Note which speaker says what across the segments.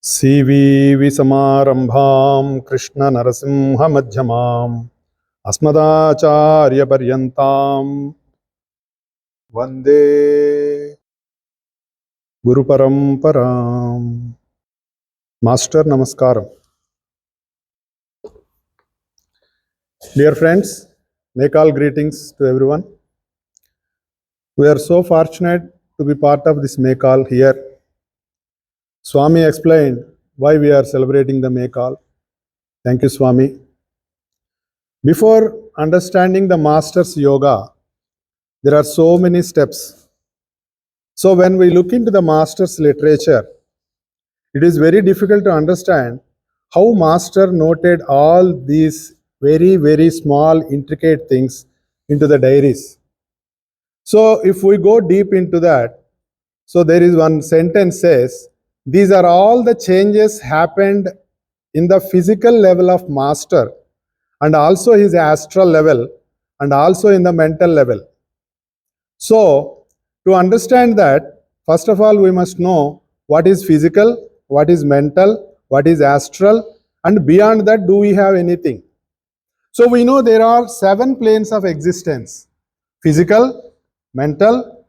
Speaker 1: CVV Samarambham Krishna Narasimha Madhyamam Asmadacharya Paryantam Vande Guru Paramparam. Master Namaskaram. Dear friends, make all greetings to everyone. We are so fortunate to be part of this Maycall here. Swami explained why we are celebrating the Maycall. Thank you, Swami. Before understanding the Master's Yoga, there are so many steps. So when we look into the Master's literature, it is very difficult to understand how Master noted all these very, very small, intricate things into the diaries. So if we go deep into that, so there is one sentence says, these are all the changes happened in the physical level of Master and also his astral level and also in the mental level. So to understand that, first of all, we must know what is physical, what is mental, what is astral, and beyond that, do we have anything? So we know there are 7 planes of existence: physical, mental,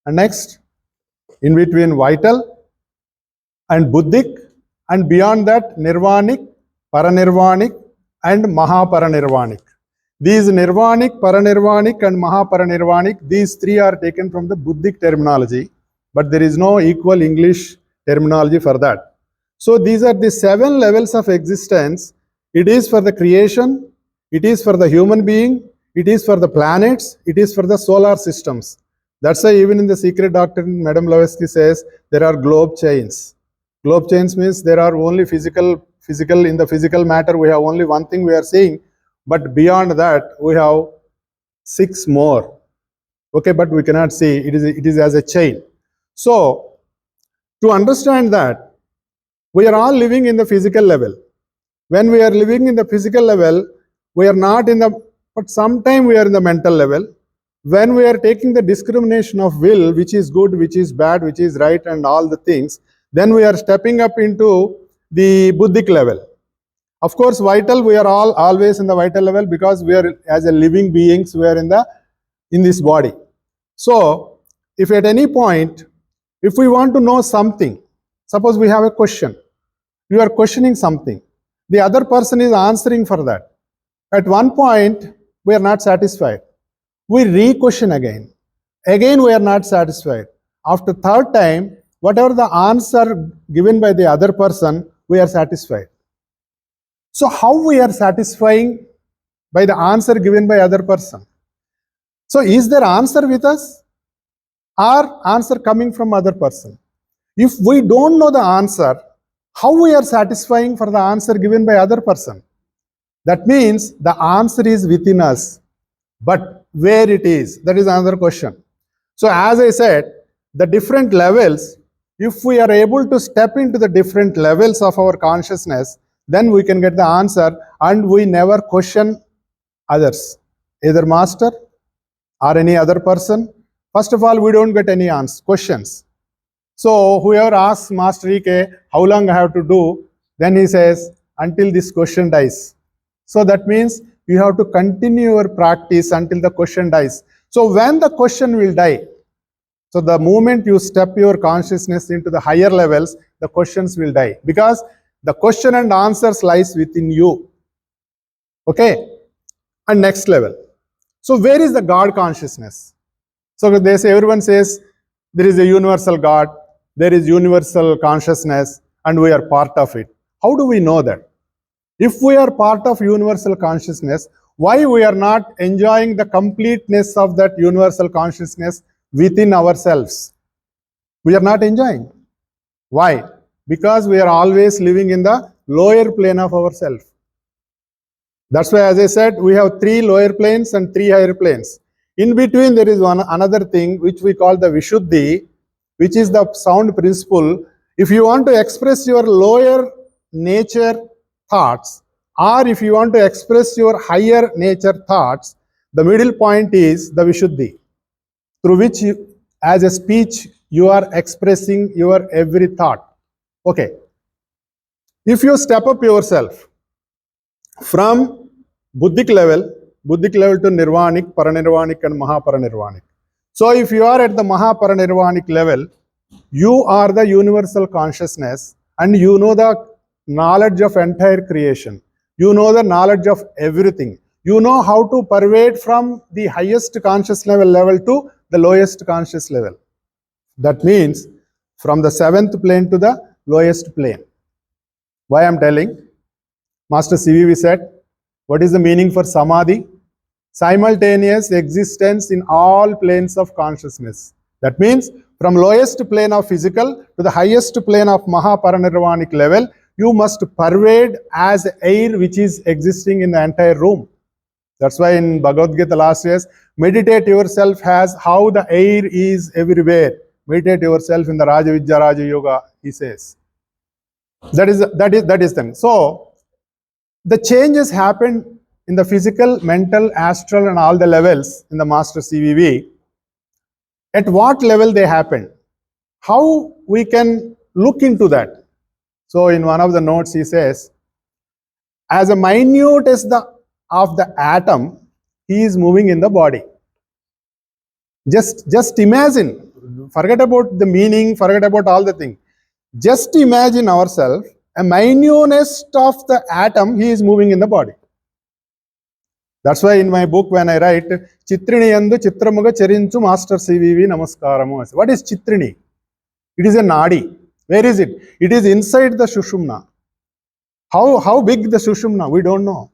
Speaker 1: and next, in between vital, and buddhic, and beyond that, nirvanic, paranirvanic, and mahaparanirvanic. These nirvanic, paranirvanic, and mahaparanirvanic, these 3 are taken from the buddhic terminology, but there is no equal English terminology for that. So these are the 7 levels of existence. It is for the creation, it is for the human being, it is for the planets, it is for the solar systems. That's why even in the secret doctrine, Madame Blavatsky says there are globe chains. Globe chains means there are only physical, in the physical matter, we have only one thing we are seeing, but beyond that, we have 6 more. Okay, but we cannot see, it is as a chain. So, to understand that, we are all living in the physical level. When we are living in the physical level, we are not in the, but sometime we are in the mental level. When we are taking the discrimination of will, which is good, which is bad, which is right, and all the things, then we are stepping up into the buddhic level. Of course, vital, we are all always in the vital level because we are, as a living beings, we are in this body. So, if at any point, if we want to know something, suppose we have a question, you are questioning something, the other person is answering for that. At one point, we are not satisfied. We re-question again. Again, we are not satisfied. After third time, whatever the answer given by the other person, we are satisfied. So how we are satisfying by the answer given by other person? So is there answer with us or answer coming from other person? If we don't know the answer, how we are satisfying for the answer given by other person? That means the answer is within us, but where it is, that is another question. So as I said, the different levels, if we are able to step into the different levels of our consciousness, then we can get the answer and we never question others, either master or any other person. First of all, we don't get any questions. So whoever asks Master Ike, how long I have to do, then he says, until this question dies. So that means you have to continue your practice until the question dies. So when the question will die, so the moment you step your consciousness into the higher levels, the questions will die because the question and answers lies within you. Okay? And next level. So where is the God consciousness? So they say, everyone says there is a universal God, there is universal consciousness, and we are part of it. How do we know that? If we are part of universal consciousness, why we are not enjoying the completeness of that universal consciousness within ourselves? We are not enjoying. Why? Because we are always living in the lower plane of ourself. That's why, as I said, we have 3 lower planes and 3 higher planes. In between, there is another thing which we call the Vishuddhi, which is the sound principle. If you want to express your lower nature thoughts, or if you want to express your higher nature thoughts, the middle point is the Vishuddhi, through which you, as a speech, you are expressing your every thought. Okay. If you step up yourself from buddhic level to nirvanic, paranirvanic and mahaparanirvanic. So if you are at the mahaparanirvanic level, you are the universal consciousness and you know the knowledge of entire creation. You know the knowledge of everything. You know how to pervade from the highest conscious level to the lowest conscious level. That means from the seventh plane to the lowest plane. Why I am telling? Master CVV said, what is the meaning for Samadhi? Simultaneous existence in all planes of consciousness. That means from lowest plane of physical to the highest plane of Mahaparanirvanic level, you must pervade as air which is existing in the entire room. That's why in Bhagavad Gita last says, meditate yourself as how the air is everywhere. Meditate yourself in the Raja Vidya Raja Yoga, he says. That is thing. So the changes happened in the physical, mental, astral and all the levels in the Master CVV. At what level they happened? How we can look into that? So in one of the notes he says, as a minute as of the atom, he is moving in the body. Just imagine, forget about the meaning, forget about all the things. Just imagine ourselves, a minutest of the atom, he is moving in the body. That's why in my book, when I write, Chitrini yandu chitramuga charinchu Master CVV namaskaramu. What is Chitrini? It is a nadi. Where is it? It is inside the Sushumna. How big the Sushumna? We don't know.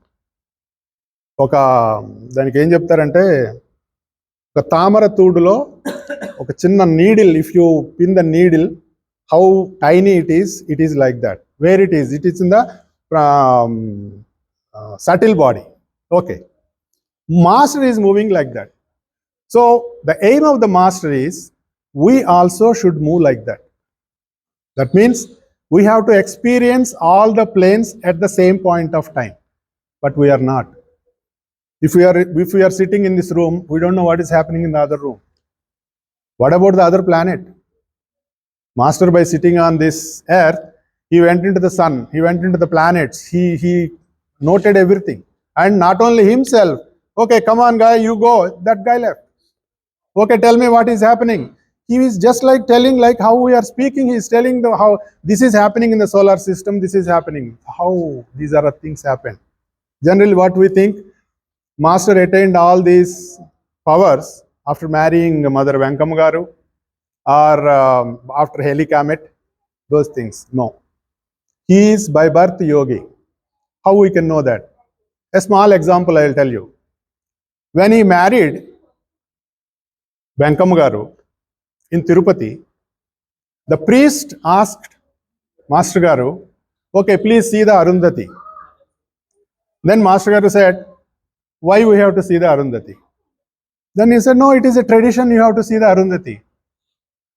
Speaker 1: ఒక దానికి ఏం చెప్తారంటే ఒక తామర తూడులో ఒక చిన్న needle, if you pin the needle, how tiny it is like that. Where it is in the subtle body. Okay. Master is moving like that. So the aim of the master is we also should move like that. That means we have to experience all the planes at the same point of time, but we are not. If we are sitting in this room, we don't know what is happening in the other room. What about the other planet? Master, by sitting on this earth, he went into the sun, he went into the planets, he noted everything. And not only himself, okay, come on guy, you go, that guy left. Okay, tell me what is happening. He is just like telling like how we are speaking, he is telling how this is happening in the solar system, this is happening, how these are things happen. Generally what we think, Master attained all these powers after marrying Mother Venkam Garu, or after Helicomet, those things. No. He is by birth yogi. How we can know that? A small example I will tell you. When he married Venkam Garu in Tirupati, the priest asked Master Garu, okay, please see the Arundhati. Then Master Garu said, why we have to see the Arundhati? Then he said, no, it is a tradition, you have to see the Arundhati.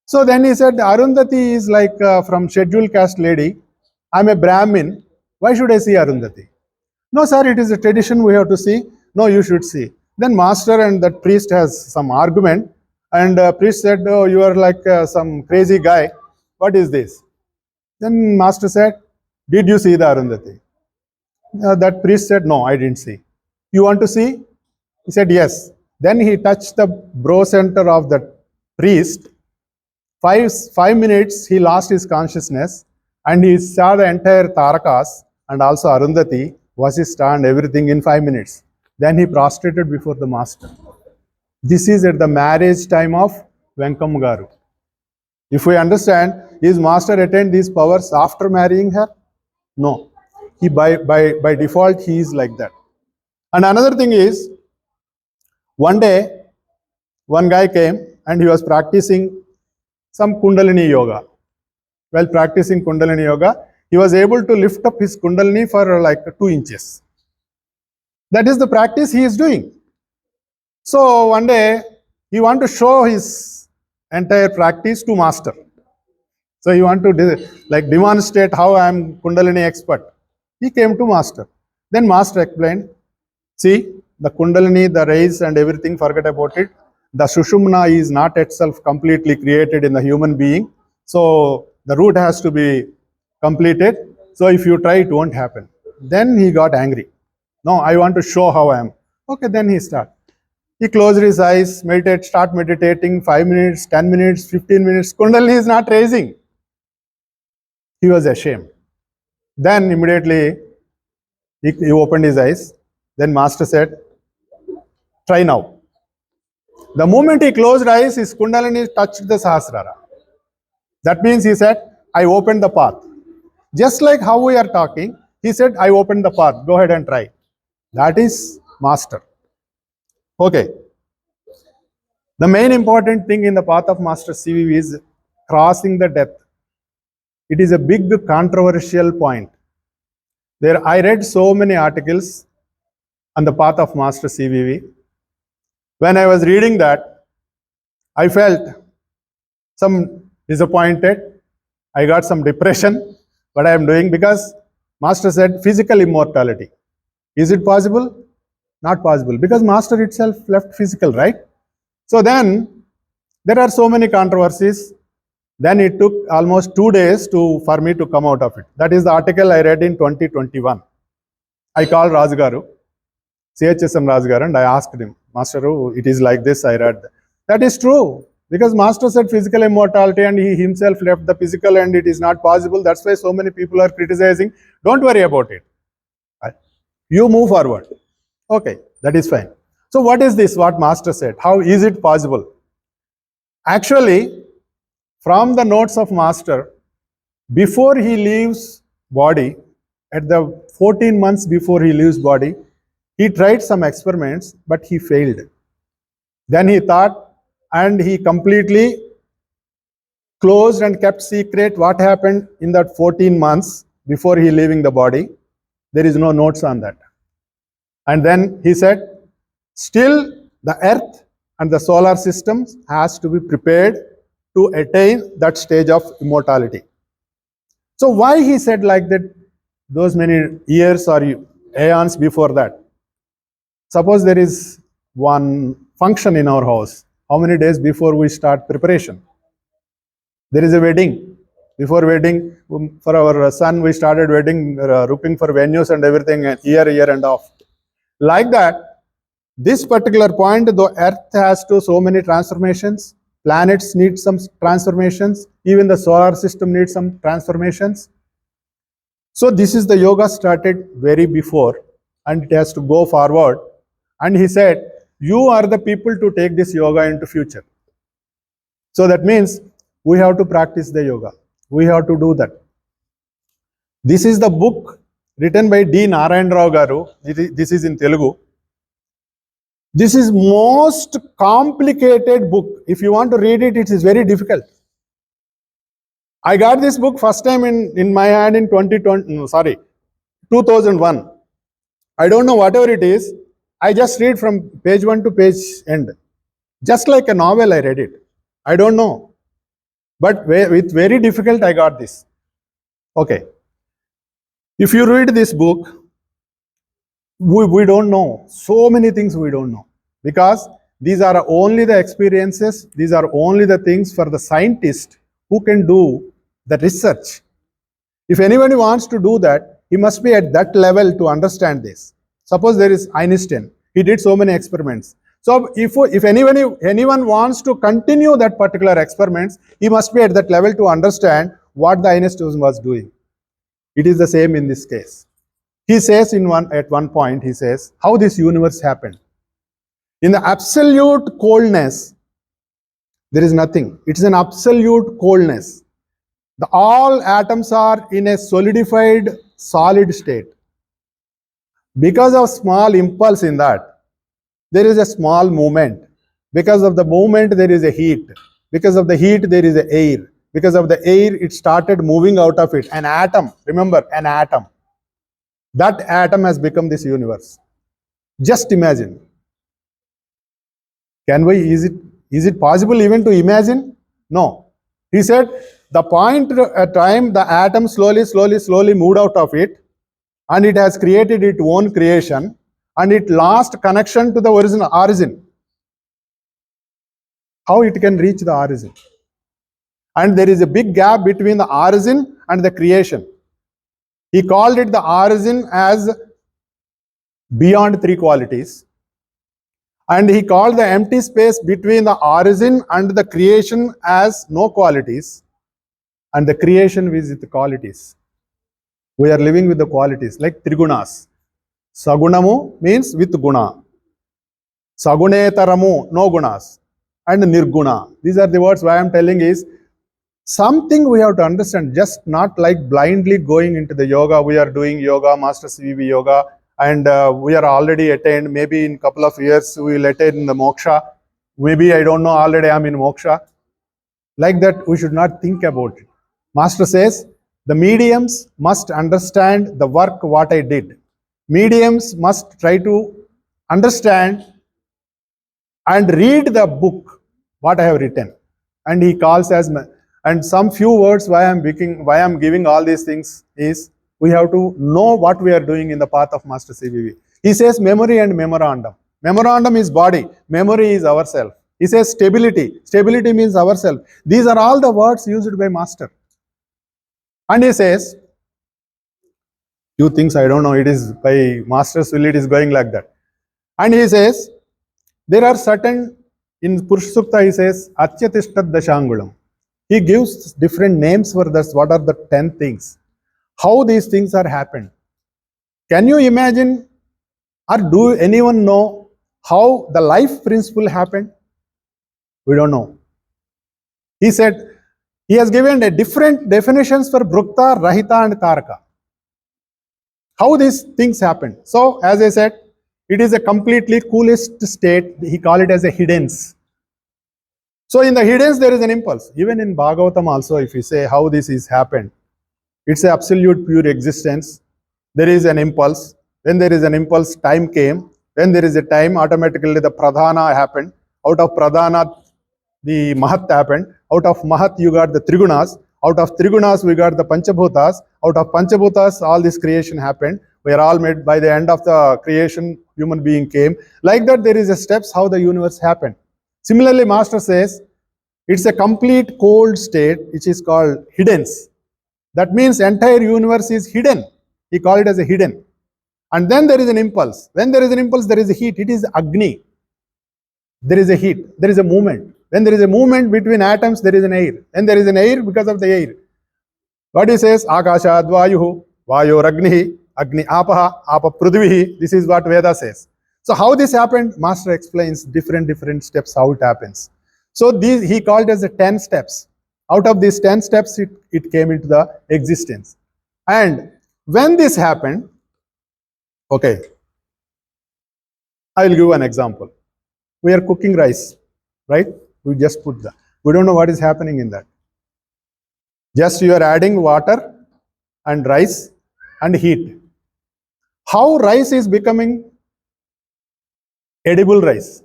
Speaker 1: So then he said, Arundhati is like from scheduled caste lady. I'm a Brahmin. Why should I see Arundhati? No, sir, it is a tradition we have to see. No, you should see. Then master and that priest has some argument. And priest said, oh, you are like some crazy guy. What is this? Then master said, did you see the Arundhati? That priest said, no, I didn't see. You want to see? He said, yes. Then he touched the brow center of that priest. 5 minutes, he lost his consciousness and he saw the entire Tarakas and also Arundhati, Vasishtha and everything in 5 minutes. Then he prostrated before the master. This is at the marriage time of Venkam Garu. If we understand, his master attained these powers after marrying her? No. He by default, he is like that. And another thing is, one day, one guy came and he was practicing some Kundalini yoga. While practicing Kundalini yoga, he was able to lift up his Kundalini for like 2 inches. That is the practice he is doing. So one day, he want to show his entire practice to master. So he want to like demonstrate how I am Kundalini expert. He came to master. Then master explained, see, the Kundalini, the rays and everything, forget about it. The Sushumna is not itself completely created in the human being. So the root has to be completed. So if you try, it won't happen. Then he got angry. No, I want to show how I am. Okay, then he start. He closed his eyes, start meditating 5 minutes, 10 minutes, 15 minutes. Kundalini is not raising. He was ashamed. Then immediately he opened his eyes. Then master said, try now. The moment he closed eyes, his Kundalini touched the Sahasrara. That means he said, I opened the path. Just like how we are talking, he said, I opened the path. Go ahead and try. That is master. Okay. The main important thing in the path of Master CVV is crossing the death. It is a big controversial point. There, I read so many articles on the path of Master CVV. When I was reading that, I felt some disappointed. I got some depression. What I am doing, because Master said physical immortality. Is it possible? Not possible, because Master itself left physical, right? So then there are so many controversies. Then it took almost 2 days for me to come out of it. That is the article I read in 2021. I called Rajgaru, CHSM Rajgaru, and I asked him, Master, it is like this, I read that. That is true, because Master said physical immortality and he himself left the physical and it is not possible. That's why so many people are criticizing. Don't worry about it. You move forward. Okay, that is fine. So what is this, what Master said? How is it possible? Actually, from the notes of Master, before he leaves body, at the 14 months before he leaves body, he tried some experiments, but he failed. Then he thought, and he completely closed and kept secret what happened in that 14 months before he leaving the body. There is no notes on that. And then he said, still the earth and the solar system has to be prepared to attain that stage of immortality. So why he said like that those many years or aeons before that? Suppose there is one function in our house. How many days before we start preparation? There is a wedding. Before wedding, for our son, we started wedding, looking for venues and everything, year and off. Like that, this particular point, the earth has to so many transformations, planets need some transformations, even the solar system needs some transformations. So this is the yoga started very before, and it has to go forward. And he said, you are the people to take this yoga into future. So that means we have to practice the yoga. We have to do that. This is the book written by D. Narayana Rao Garu. This is in Telugu. This is most complicated book. If you want to read it, it is very difficult. I got this book first time in my hand in 2001. I don't know whatever it is. I just read from page 1 to page end. Just like a novel, I read it. I don't know. But with very difficult, I got this. Okay. If you read this book, we don't know. So many things we don't know. Because these are only the experiences, these are only the things for the scientist who can do the research. If anybody wants to do that, he must be at that level to understand this. Suppose there is Einstein. He did so many experiments. So if anyone wants to continue that particular experiments, he must be at that level to understand what the Einstein was doing. It is the same in this case. He says at one point, he says, how this universe happened. In the absolute coldness, there is nothing. It is an absolute coldness. All atoms are in a solidified, solid state. Because of small impulse in that, there is a small movement. Because of the movement, there is a heat. Because of the heat, there is a air. Because of the air, it started moving out of it. An atom, remember, an atom. That atom has become this universe. Just imagine. Is it possible even to imagine? No. He said, the point at time the atom slowly moved out of it, and it has created its own creation, and it lost connection to the origin. How it can reach the origin? And there is a big gap between the origin and the creation. He called it the origin as beyond three qualities. And he called the empty space between the origin and the creation as no qualities. And the creation with the qualities. We are living with the qualities like trigunas. Sagunamu means with guna. Sagunetaramu, no gunas. And nirguna. These are the words why I am telling is something we have to understand, just not like blindly going into the yoga. We are doing yoga, MasterCVV yoga, and we are already attained. Maybe in a couple of years we will attain the moksha. Maybe I don't know, already I am in moksha. Like that, we should not think about it. Master says, the mediums must understand the work what I did. Mediums must try to understand and read the book what I have written. And he calls as, and some few words why I am giving all these things is we have to know what we are doing in the path of MasterCVV. He says memory and memorandum. Memorandum is body, memory is ourself. He says stability. Stability means ourself. These are all the words used by Master. And he says, few things I don't know, it is by Master's will, it is going like that. And he says, there are certain, in Purusha Sukta he says, Atyatishtat Dashangulam. He gives different names for this, what are the 10 things. How these things are happened. Can you imagine or do anyone know how the life principle happened? We don't know. He said, he has given a different definitions for Brukta, Rahita and Karaka. How these things happen. So, as I said, it is a completely coolest state. He called it as a hiddens. So, in the hiddens, there is an impulse. Even in Bhagavatam also, if you say how this is happened, it's an absolute pure existence. There is an impulse. When there is an impulse, time came. When there is a time, automatically the Pradhana happened. Out of Pradhana, the Mahat happened. Out of Mahat, you got the Trigunas. Out of Trigunas, we got the Panchabhutas. Out of Panchabhutas, all this creation happened. We are all made. By the end of the creation, human being came. Like that, there is a steps how the universe happened. Similarly, Master says, it's a complete cold state, which is called hiddens. That means entire universe is hidden. He called it as a hidden. And then there is an impulse. When there is an impulse, there is a heat. It is Agni. There is a heat. There is a movement. When there is a movement between atoms, there is an air. And there is an air because of the air. What he says, Akashad Vayuhu, Vayor Agni, Agni Apaha, Apa Prudvihi. This is what Veda says. So how this happened, Master explains different steps how it happens. So these he called as the 10 steps. Out of these 10 steps, it came into the existence. And when this happened, okay, I will give an example. We are cooking rice, right? We just put that. We don't know what is happening in that. Just you are adding water and rice and heat. How rice is becoming edible rice?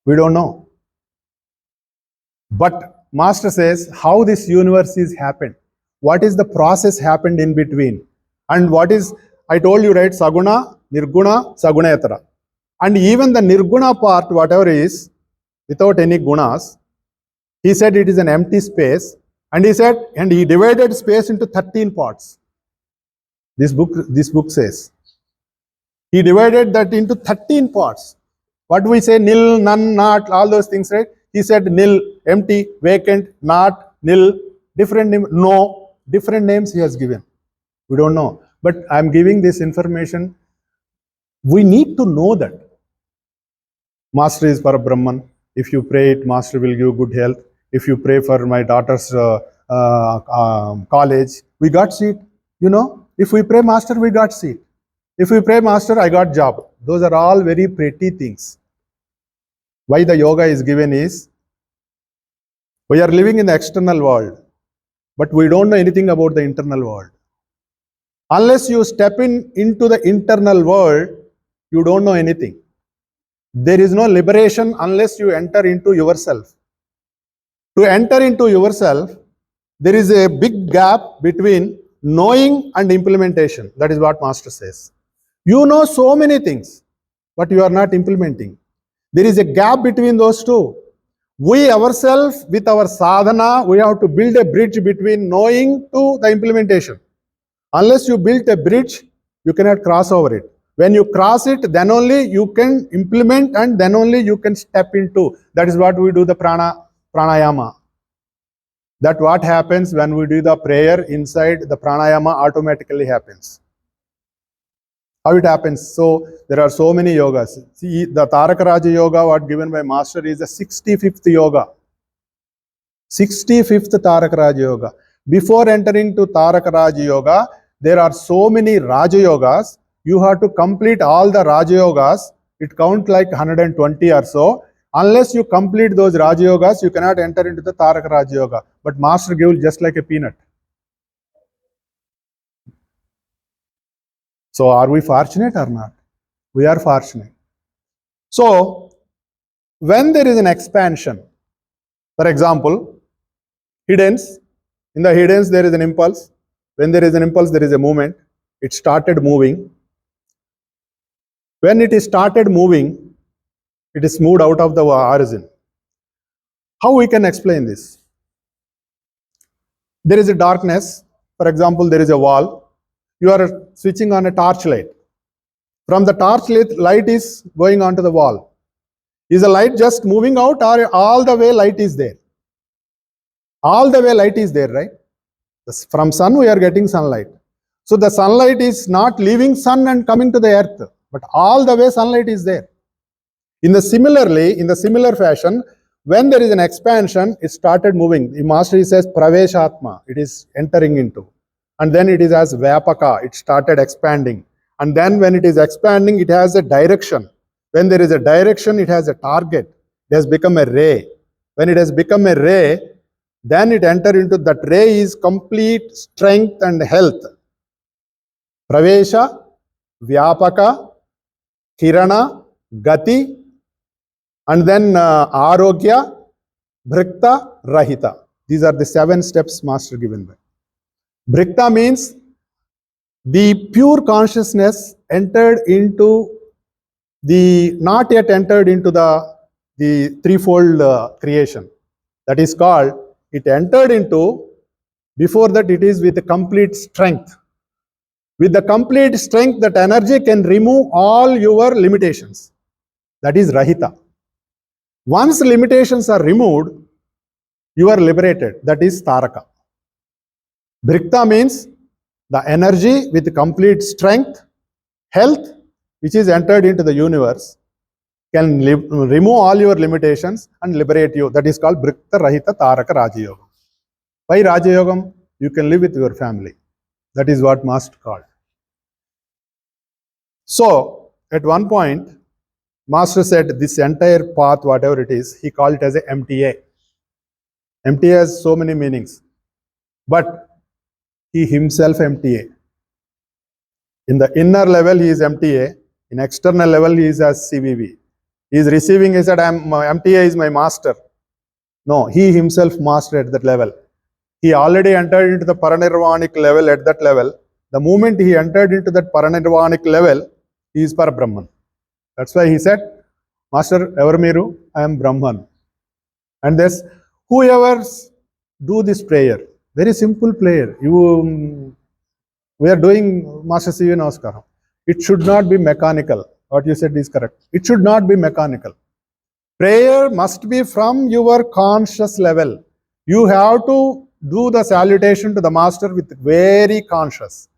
Speaker 1: We don't know. But Master says how this universe is happened. What is the process happened in between? And what is, I told you, right, Saguna, Nirguna, Sagunayatara. And even the Nirguna part, whatever is, without any gunas, he said it is an empty space. And he said, and he divided space into 13 parts. This book says. He divided that into 13 parts. What we say, nil, none, not, all those things, right? He said nil, empty, vacant, not, nil, different name, no, different names he has given. We don't know. But I am giving this information. We need to know that. Master is for Brahman. If you pray it, Master will give good health. If you pray for my daughter's college, we got seat. You know, if we pray Master, we got seat. If we pray Master, I got job. Those are all very pretty things. Why the yoga is given is, we are living in the external world, but we don't know anything about the internal world. Unless you step into the internal world, you don't know anything. There is no liberation unless you enter into yourself. To enter into yourself, there is a big gap between knowing and implementation. That is what Master says. You know so many things, but you are not implementing. There is a gap between those two. We ourselves, with our sadhana, we have to build a bridge between knowing to the implementation. Unless you built a bridge, you cannot cross over it. When you cross it, then only you can implement and then only you can step into. That is what we do the pranayama. That what happens when we do the prayer inside the pranayama automatically happens. How it happens? So there are so many yogas. See, the Taraka Raja Yoga, what given by Master, is the 65th yoga. 65th Taraka Raja Yoga. Before entering to Taraka Raja Yoga, there are so many Raja Yogas. You have to complete all the Raja Yogas. It counts like 120 or so. Unless you complete those Raja Yogas, you cannot enter into the Taraka Raja Yoga. But Master gives just like a peanut. So are we fortunate or not? We are fortunate. So when there is an expansion, for example, hiddens, in the hiddens there is an impulse. When there is an impulse, there is a movement. It started moving. When it is started moving, it is moved out of the origin. How we can explain this? There is a darkness. For example, there is a wall. You are switching on a torch light. From the torch light is going onto the wall. Is the light just moving out or all the way light is there? All the way light is there, right? From sun we are getting sunlight. So the sunlight is not leaving sun and coming to the earth, but all the way sunlight is there. In the similar fashion, when there is an expansion, it started moving. The Master says praveshatma, it is entering into. And then it is as vyapaka, it started expanding. And then when it is expanding, it has a direction. When there is a direction, it has a target. It has become a ray. When it has become a ray, then it enters into that ray is complete strength and health. Pravesha, vyapaka, kirana, gati, and then arogya, bhrikta, rahita. These are the 7 steps Master given by. Bhrikta means the pure consciousness entered into the, not yet entered into the threefold creation. That is called, it entered into, before that it is with a complete strength. With the complete strength, that energy can remove all your limitations. That is Rahita. Once limitations are removed, you are liberated. That is Taraka. Bhrikta means the energy with complete strength, health, which is entered into the universe, can remove all your limitations and liberate you. That is called Bhrikta Rahita Taraka Raja Yoga. Why Raja Yogam? You can live with your family. That is what Master called. So, at one point, Master said this entire path, whatever it is, he called it as a MTA. MTA has so many meanings. But he himself MTA. In the inner level, he is MTA. In external level, he is as CVV. He is receiving, he said, MTA is my master. No, he himself master at that level. He already entered into the paranirvanic level at that level. The moment he entered into that paranirvanic level, he is Parabrahman. That's why he said, Master, ever meeru, I am Brahman. And this, whoever do this prayer, very simple prayer. We are doing Master CVV Namaskaram. It should not be mechanical. What you said is correct. It should not be mechanical. Prayer must be from your conscious level. You have to do the salutation to the Master with very conscious.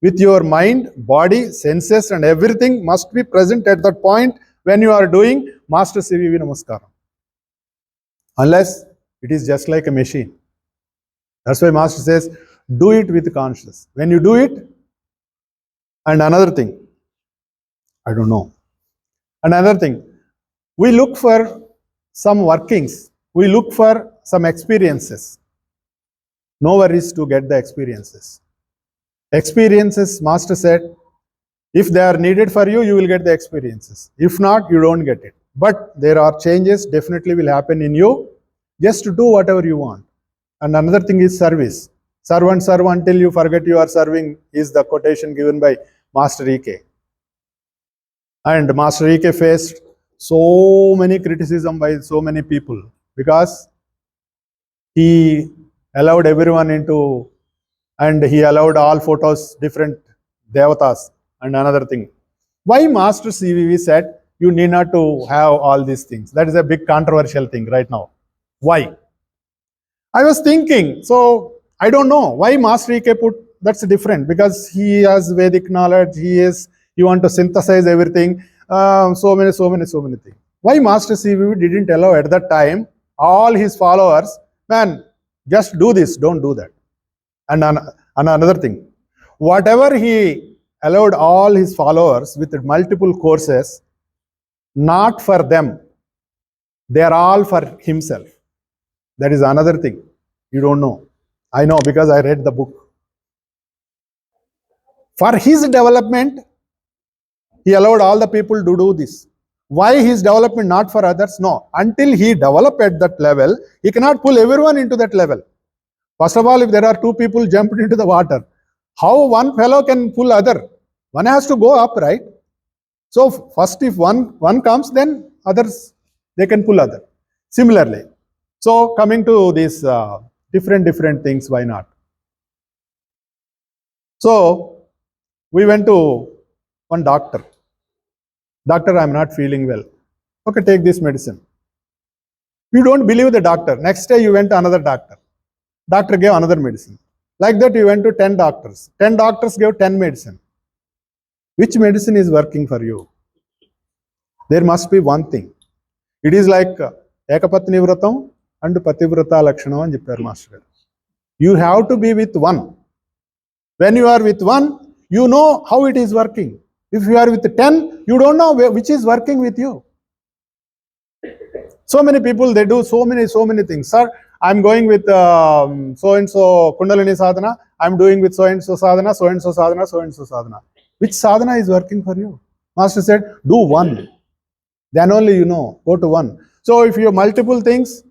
Speaker 1: With your mind, body, senses and everything must be present at that point when you are doing Master CVV Namaskaram. Unless it is just like a machine. That's why Master says, do it with conscious. When you do it, and another thing, I don't know. Another thing, we look for some workings. We look for some experiences. No worries to get the experiences. Experiences, Master said, if they are needed for you, you will get the experiences. If not, you don't get it. But there are changes definitely will happen in you. Just to do whatever you want. And another thing is service. Serve and serve until you forget you are serving is the quotation given by Master E.K. And Master E.K. faced so many criticism by so many people because he allowed everyone into and he allowed all photos, different devatas, and another thing. Why Master CVV said you need not to have all these things? That is a big controversial thing right now. Why? I was thinking, so I don't know why Master EK put that's different, because he has Vedic knowledge, he want to synthesize everything, so many things. Why Master CVV didn't allow at that time all his followers, man, just do this, don't do that. And another thing, whatever he allowed all his followers with multiple courses, not for them, they are all for himself. That is another thing. You don't know. I know because I read the book. For his development, he allowed all the people to do this. Why his development, not for others? No. Until he developed at that level, he cannot pull everyone into that level. First of all, if there are two people jumped into the water, how one fellow can pull other? One has to go up, right? So first, if one comes, then others, they can pull other. Similarly, so coming to these different things, why not? So we went to one doctor. Doctor, I'm not feeling well. Okay, take this medicine. You don't believe the doctor. Next day you went to another doctor. Doctor gave another medicine. Like that you went to 10 doctors. 10 doctors gave 10 medicine. Which medicine is working for you? There must be one thing. It is like Ekapatni Vratam and Pativrata Lakshanam and Jipper Master. You have to be with one. When you are with one, you know how it is working. If you are with 10, you don't know which is working with you. So many people, they do so many things. Sir, I'm going with so-and-so Kundalini Sadhana. I'm doing with so-and-so Sadhana, so-and-so Sadhana, so-and-so Sadhana. Which sadhana is working for you? Master said, do one. Then only you know. Go to one. So if you have multiple things,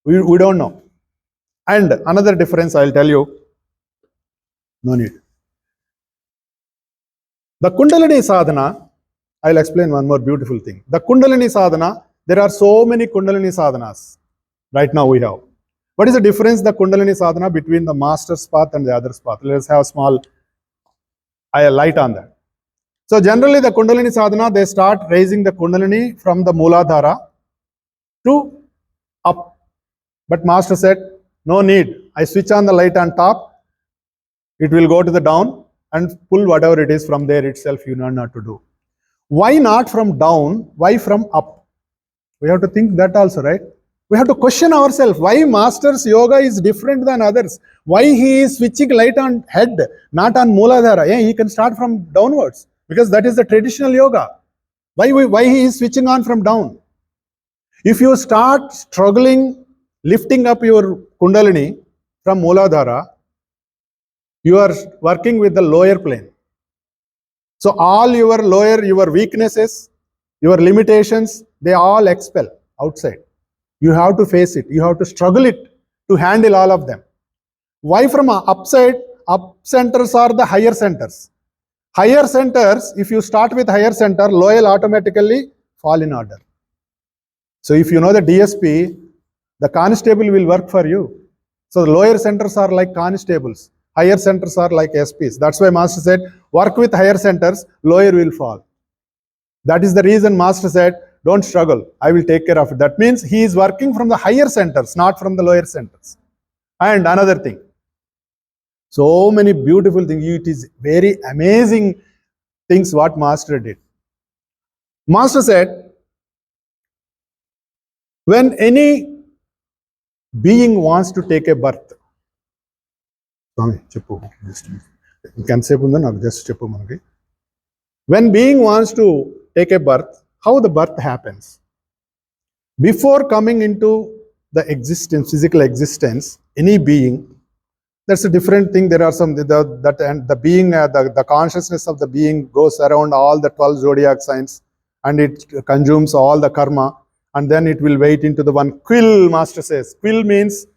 Speaker 1: we don't know. And another difference I'll tell you. No need. The Kundalini Sadhana, I'll explain one more beautiful thing. The Kundalini Sadhana, there are so many Kundalini Sadhanas. Right now we have. What is the difference, the Kundalini Sadhana, between the master's path and the other's path? Let's have a small light on that. So generally the Kundalini Sadhana, they start raising the Kundalini from the Mooladhara to up. But Master said, no need. I switch on the light on top, it will go to the down and pull whatever it is from there itself, you know not to do. Why not from down? Why from up? We have to think that also, right? We have to question ourselves. Why Master's yoga is different than others? Why he is switching light on head, not on Mooladhara? Yeah, he can start from downwards because that is the traditional yoga. Why he is switching on from down? If you start struggling, lifting up your Kundalini from Mooladhara, you are working with the lower plane. So all your weaknesses, your limitations, they all expel outside. You have to face it. You have to struggle it to handle all of them. Why from upside? Up centers are the higher centers. Higher centers, if you start with higher center, lower automatically fall in order. So if you know the DSP, the constable will work for you. So the lower centers are like constables. Higher centers are like SPs. That's why Master said, work with higher centers, lower will fall. That is the reason Master said, don't struggle, I will take care of it. That means he is working from the higher centers, not from the lower centers. And another thing, so many beautiful things. It is very amazing things what Master did. Master said, when any being wants to take a birth, when being wants to take a birth, how the birth happens? Before coming into the existence, physical existence, any being, that's a different thing. There are some, the being, the consciousness of the being goes around all the 12 zodiac signs and it consumes all the karma, and then it will wait into the one quill. Master says, quill means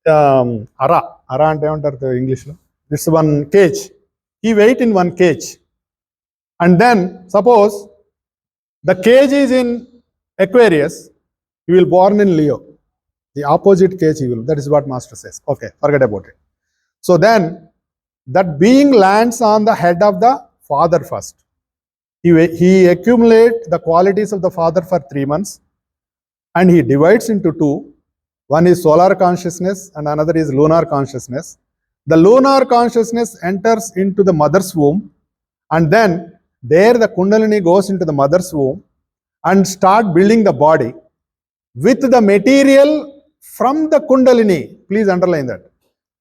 Speaker 1: ara ante antaru English lo. This one cage. He wait in one cage, and then suppose the cage is in Aquarius, he will born in Leo. The opposite cage he will. That is what Master says. Okay, forget about it. So then that being lands on the head of the father first. He accumulates the qualities of the father for 3 months, and he divides into two. One is solar consciousness and another is lunar consciousness. The lunar consciousness enters into the mother's womb, and then there the Kundalini goes into the mother's womb and start building the body with the material from the Kundalini. Please underline that.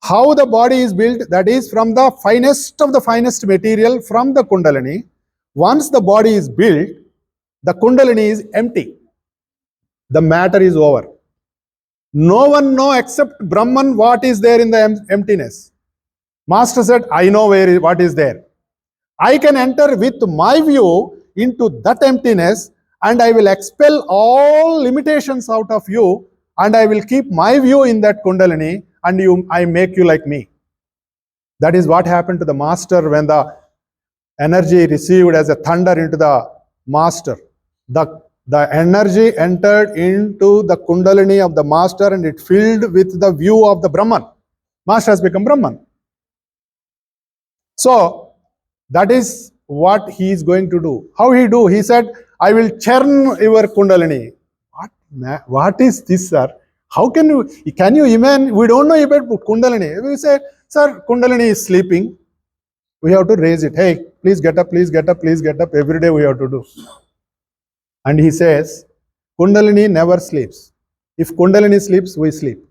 Speaker 1: How the body is built, that is from the finest of the finest material from the Kundalini. Once the body is built, the Kundalini is empty. The matter is over. No one knows except Brahman what is there in the emptiness. Master said, I know what is there. I can enter with my view into that emptiness, and I will expel all limitations out of you, and I will keep my view in that Kundalini, and I make you like me. That is what happened to the master when the energy received as a thunder into the master. The energy entered into the Kundalini of the master, and it filled with the view of the Brahman. Master has become Brahman. So that is what he is going to do. How he do? He said, I will churn your Kundalini. What is this, sir? How can you imagine? We don't know about Kundalini. We say, sir, Kundalini is sleeping. We have to raise it. Hey, please get up, please get up, please get up. Every day we have to do. And he says, Kundalini never sleeps. If Kundalini sleeps, we sleep.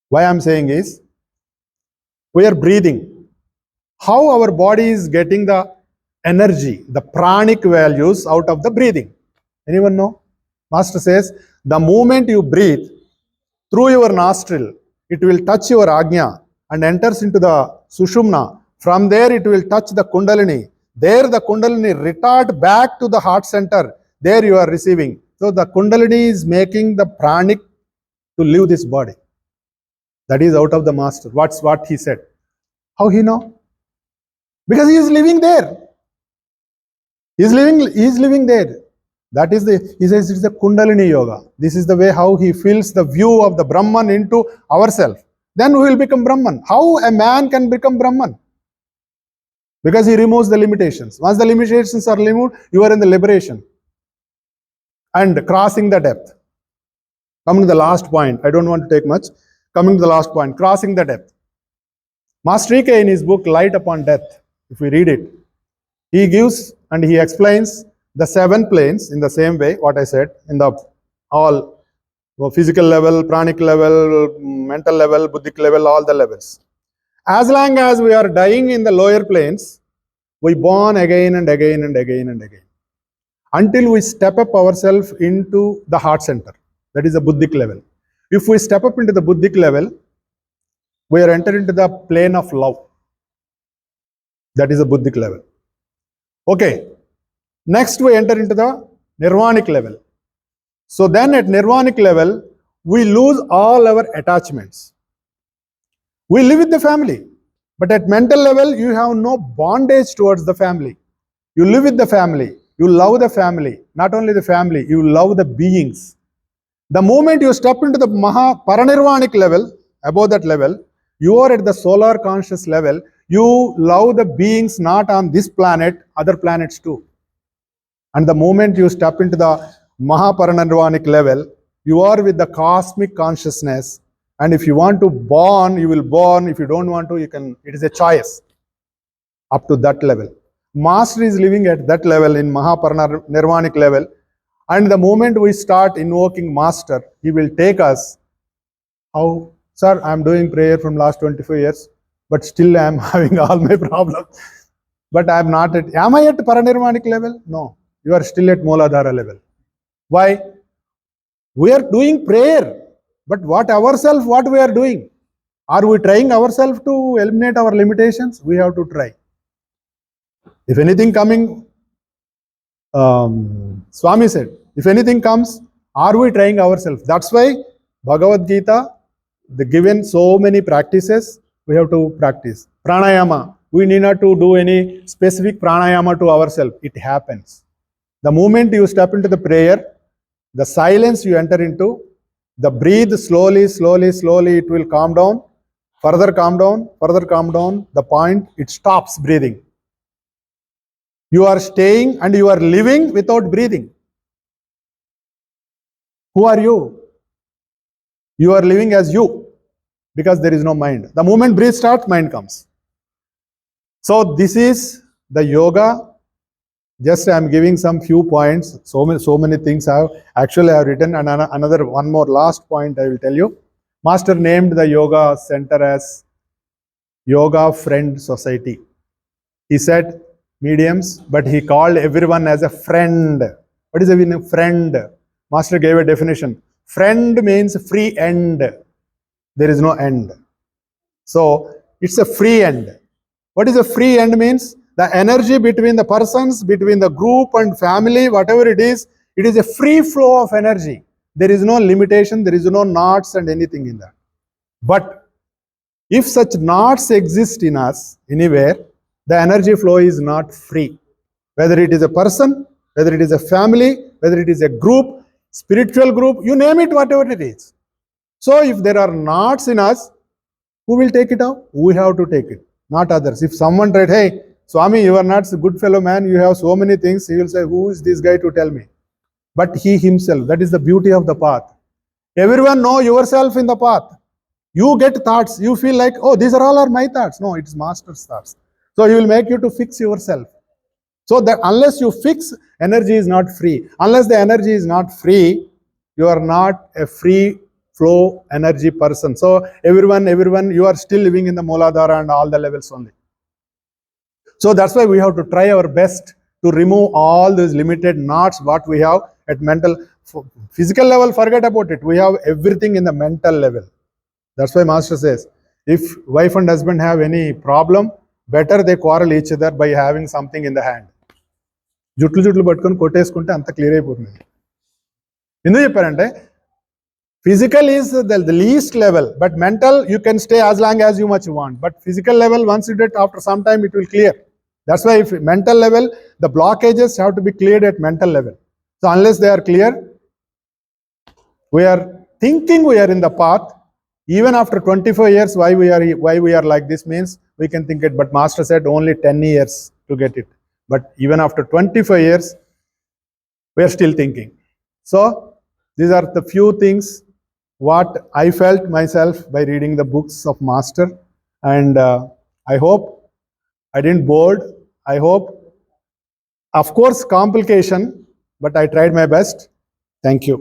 Speaker 1: Why I am saying is, we are breathing. How our body is getting the energy, the pranic values out of the breathing? Anyone know? Master says, the moment you breathe through your nostril, it will touch your Ajna and enters into the Sushumna. From there, it will touch the Kundalini. There, the Kundalini retard back to the heart center. There you are receiving. So the Kundalini is making the pranic to leave this body. That is out of the master. What's what he said. How he know? Because he is living there. He is living there. That is he says it's the Kundalini yoga. This is the way how he fills the view of the Brahman into ourselves. Then we will become Brahman. How a man can become Brahman? Because he removes the limitations. Once the limitations are removed, you are in the liberation. And crossing the depth. Coming to the last point. I don't want to take much. Coming to the last point. Crossing the depth. Master Ike in his book, Light Upon Death, if we read it, he gives and he explains the 7 planes in the same way, what I said, in the all physical level, pranic level, mental level, buddhic level, all the levels. As long as we are dying in the lower planes, we born again and again and again and again. Until we step up ourselves into the heart center. That is the buddhic level. If we step up into the buddhic level, we are entered into the plane of love. That is the buddhic level. Okay. Next we enter into the nirvanic level. So then at nirvanic level, we lose all our attachments. We live with the family. But at mental level, you have no bondage towards the family. You live with the family. You love the family. Not only the family, you love the beings. The moment you step into the Paranirvanic level, above that level, you are at the solar conscious level. You love the beings not on this planet, other planets too. And the moment you step into the Mahaparanirvanic level, you are with the cosmic consciousness. And if you want to born, you will born. If you don't want to, you can. It is a choice up to that level. Master is living at that level in Mahaparanirvanic level. And the moment we start invoking Master, he will take us. How? Sir, I am doing prayer from last 25 years, but still I am having all my problems. But I am not at, am I at Paranirvanic level? No. You are still at Mooladhara level. Why? We are doing prayer. But what we are doing? Are we trying ourselves to eliminate our limitations? We have to try. If anything coming, Swami said, if anything comes, are we trying ourselves? That's why Bhagavad Gita, they given so many practices, we have to practice. Pranayama, we need not to do any specific pranayama to ourselves. It happens. The moment you step into the prayer, the silence you enter into, the breathe slowly, slowly, slowly, it will calm down. Further calm down, the point, it stops breathing. You are staying and you are living without breathing. Who are you? You are living as you, because there is no mind. The moment breath starts, mind comes. So this is the yoga. Just I am giving some few points. So many things I have written, and another one more last point I will tell you. Master named the yoga center as Yoga Friend Society. He said mediums, but he called everyone as a friend. What is a friend? Master gave a definition. Friend means free end. There is no end. So it's a free end. What is a free end means? The energy between the persons, between the group and family, whatever it is a free flow of energy. There is no limitation, there is no knots and anything in that. But if such knots exist in us anywhere, the energy flow is not free. Whether it is a person, whether it is a family, whether it is a group, spiritual group, you name it, whatever it is. So if there are knots in us, who will take it out? We have to take it, not others. If someone tried, hey, Swami, you are not a good fellow man, you have so many things, he will say, who is this guy to tell me? But he himself, that is the beauty of the path. Everyone know yourself in the path. You get thoughts, you feel like, oh, these are all are my thoughts. No, it's Master's thoughts. So he will make you to fix yourself. So that unless you fix, energy is not free. Unless the energy is not free, you are not a free flow energy person. So everyone, you are still living in the Mooladhara and all the levels only. So that's why we have to try our best to remove all these limited knots what we have at mental. Physical level, forget about it. We have everything in the mental level. That's why Master says, if wife and husband have any problem, better they quarrel each other by having something in the hand. జుట్లు పట్టుకొని కొట్టేసుకుంటే అంత clear అయిపోతుంది. ఎందుకు చెప్పారంటే physical is the least level, but mental you can stay as long as you much want. But physical level, once you get, after some time it will clear. That's why if mental level, the blockages have to be cleared at mental level. So unless they are clear, we are thinking we are in the path. Even after 25 years, why we are like this means we can think it. But Master said only 10 years to get it. But even after 25 years, we are still thinking. So these are the few things what I felt myself by reading the books of Master. And I hope I didn't bored. I hope, of course, complication, but I tried my best. Thank you.